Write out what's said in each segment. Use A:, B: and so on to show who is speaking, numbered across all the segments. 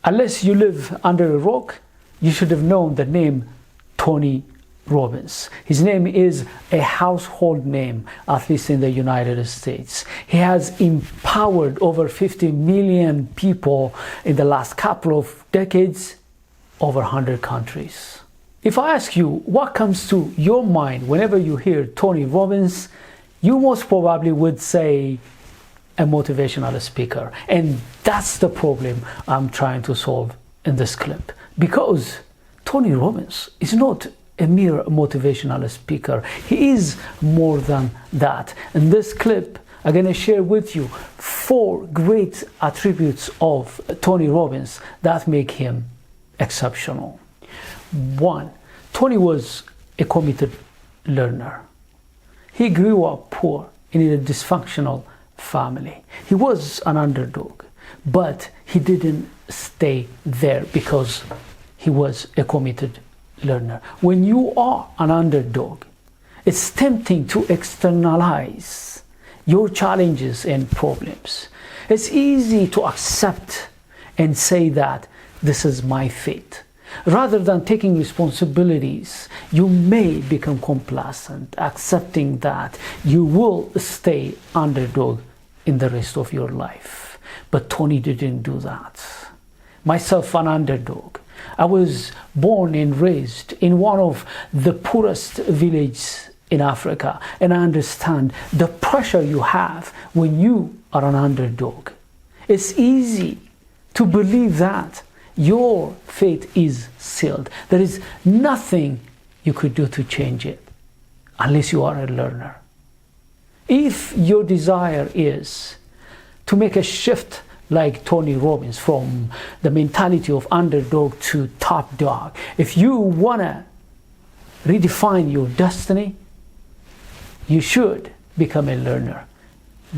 A: Unless you live under a rock, you should have known the name Tony Robbins. His name is a household name, at least in the United States. He has empowered over 50 million people in the last couple of decades, over 100 countries. If I ask you what comes to your mind whenever you hear Tony Robbins, you most probably would say a motivational speaker. And that's the problem I'm trying to solve in this clip. Because Tony Robbins is not a mere motivational speaker. He is more than that. In this clip, I'm going to share with you 4 great attributes of Tony Robbins that make him exceptional. 1, Tony was a committed learner. He grew up poor in a dysfunctional family. He was an underdog, but he didn't stay there because he was a committed learner. When you are an underdog, it's tempting to externalize your challenges and problems. It's easy to accept and say that this is my fate. Rather than taking responsibilities, you may become complacent, accepting that you will stay underdog in the rest of your life. But Tony didn't do that. Myself, an underdog. I was born and raised in one of the poorest villages in Africa, and I understand the pressure you have when you are an underdog. It's easy to believe that your fate is sealed. There is nothing you could do to change it unless you are a learner. If your desire is to make a shift like Tony Robbins, from the mentality of underdog to top dog, if you want to redefine your destiny, you should become a learner.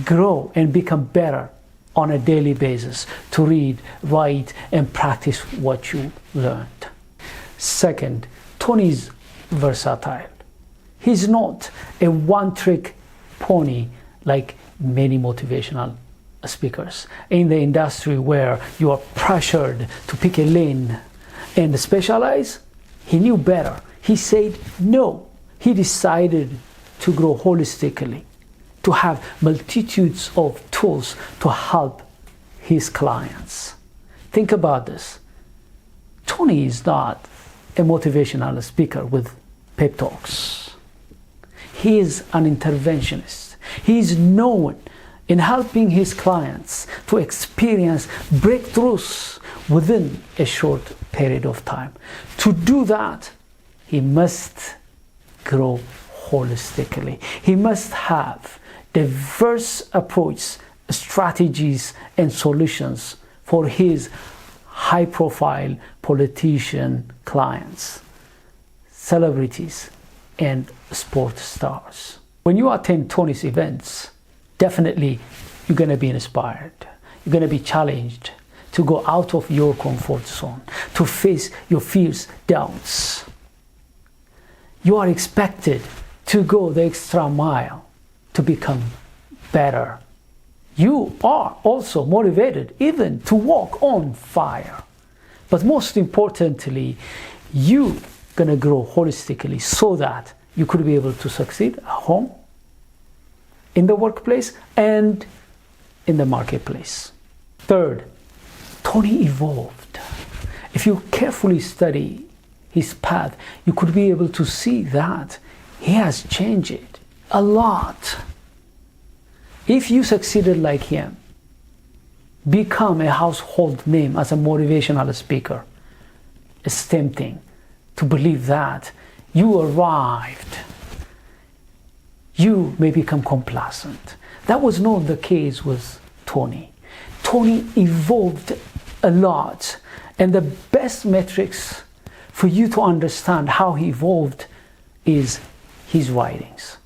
A: Grow and become better on a daily basis to read, write, and practice what you learned. Second, Tony is versatile. He's not a one-trick pony like many motivational speakers in the industry where you are pressured to pick a lane and specialize. He knew better. He said no. He decided to grow holistically, to have multitudes of tools to help his clients. Think about this. Tony is not a motivational speaker with pep talks. He is an interventionist. He is known in helping his clients to experience breakthroughs within a short period of time. To do that, he must grow holistically. He must have diverse approaches, strategies, and solutions for his high-profile politician clients, celebrities, and sport stars. When you attend Tony's events, definitely you're going to be inspired. You're going to be challenged to go out of your comfort zone, to face your fears, doubts. You are expected to go the extra mile to become better. You are also motivated even to walk on fire. But most importantly, you're going to grow holistically so that you could be able to succeed at home, in the workplace, and in the marketplace. Third, Tony evolved. If you carefully study his path, you could be able to see that he has changed a lot. If you succeeded like him, become a household name as a motivational speaker, it's tempting to believe that you arrived. You may become complacent. That was not the case with Tony. Tony evolved a lot, and the best metrics for you to understand how he evolved is his writings.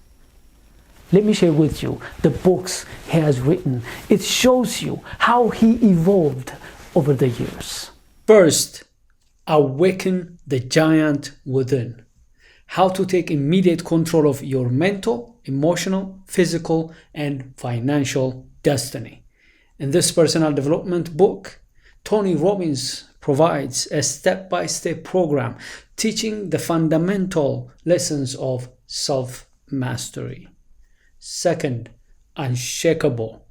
A: Let me share with you the books he has written. It shows you how he evolved over the years. First, awaken the giant within. How to take immediate control of your mental, emotional, physical, and financial destiny. In this personal development book, Tony Robbins provides a step-by-step program teaching the fundamental lessons of self-mastery. Second, Unshakable,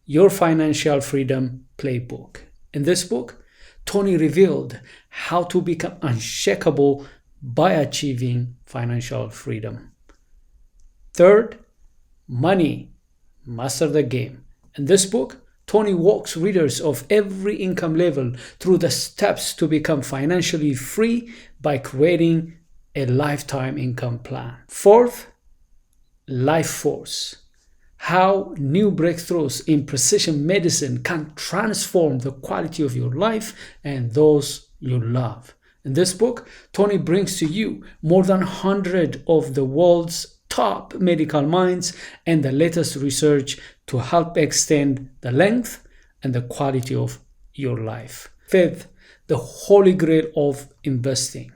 A: Your Financial Freedom Playbook. In this book, Tony revealed how to become unshakable by achieving financial freedom. Third, Money, Master the Game. In this book, Tony walks readers of every income level through the steps to become financially free by creating a lifetime income plan. Fourth, Life Force, how new breakthroughs in precision medicine can transform the quality of your life and those you love. In this book, Tony brings to you more than 100 of the world's top medical minds and the latest research to help extend the length and the quality of your life. Fifth, the Holy Grail of investing.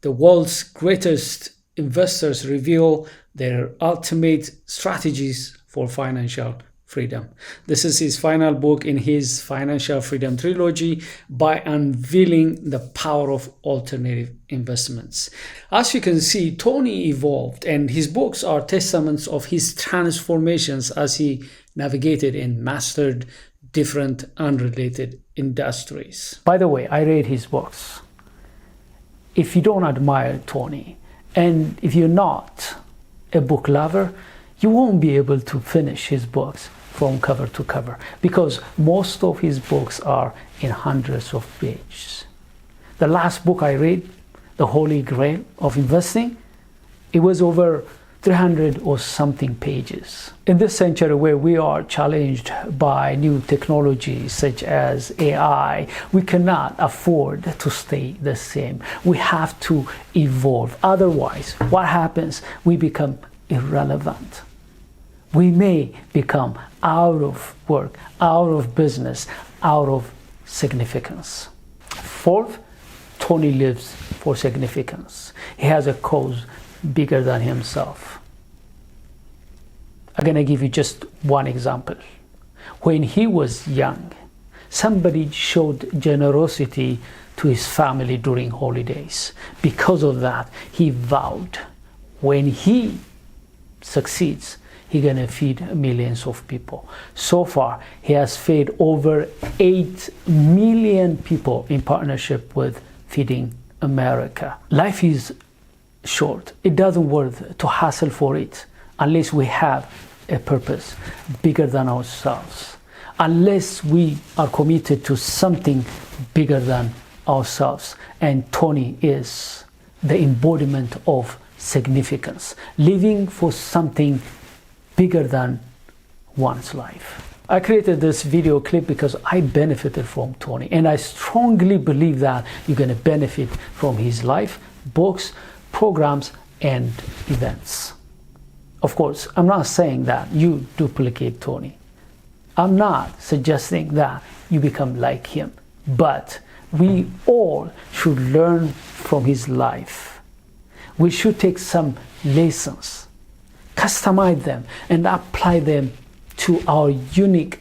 A: The world's greatest investors reveal their ultimate strategies for financial freedom. This is his final book in his Financial Freedom Trilogy by unveiling the power of alternative investments. As you can see, Tony evolved, and his books are testaments of his transformations as he navigated and mastered different unrelated industries. By the way, I read his books. If you don't admire Tony, and if you're not a book lover, you won't be able to finish his books from cover to cover, because most of his books are in hundreds of pages. The last book I read, The Holy Grail of Investing, it was over 300 or something pages. In this century where we are challenged by new technologies such as AI, we cannot afford to stay the same. We have to evolve. Otherwise, what happens? We become irrelevant. We may become out of work, out of business, out of significance. Fourth, Tony lives for significance. He has a cause bigger than himself. I'm going to give you just one example. When he was young, somebody showed generosity to his family during holidays. Because of that, he vowed when he succeeds, he's going to feed millions of people. So far, he has fed over 8 million people in partnership with Feeding America. Life is short. It doesn't worth to hustle for it unless we have a purpose bigger than ourselves. Unless we are committed to something bigger than ourselves. And Tony is the embodiment of significance, living for something bigger than one's life. I created this video clip because I benefited from Tony, and I strongly believe that you're going to benefit from his life, books, programs, and events. Of course, I'm not saying that you duplicate Tony. I'm not suggesting that you become like him, but we all should learn from his life. We should take some lessons, customize them, and apply them to our unique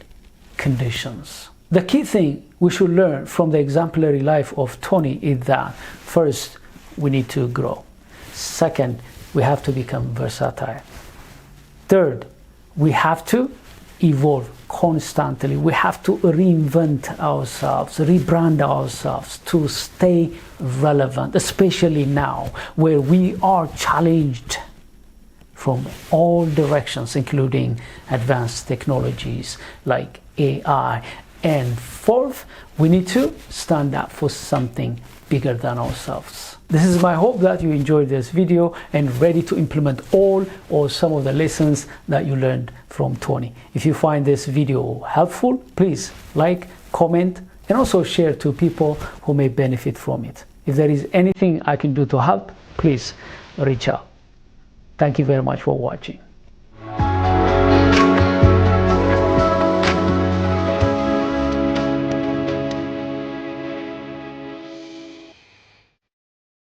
A: conditions. The key thing we should learn from the exemplary life of Tony is that first, we need to grow. Second, we have to become versatile. Third, we have to evolve constantly. We have to reinvent ourselves, rebrand ourselves to stay relevant, especially now where we are challenged from all directions, including advanced technologies like AI. And fourth, we need to stand up for something bigger than ourselves. This is my hope that you enjoyed this video and ready to implement all or some of the lessons that you learned from Tony. If you find this video helpful, please like, comment, and also share to people who may benefit from it. If there is anything I can do to help, please reach out. Thank you very much for watching.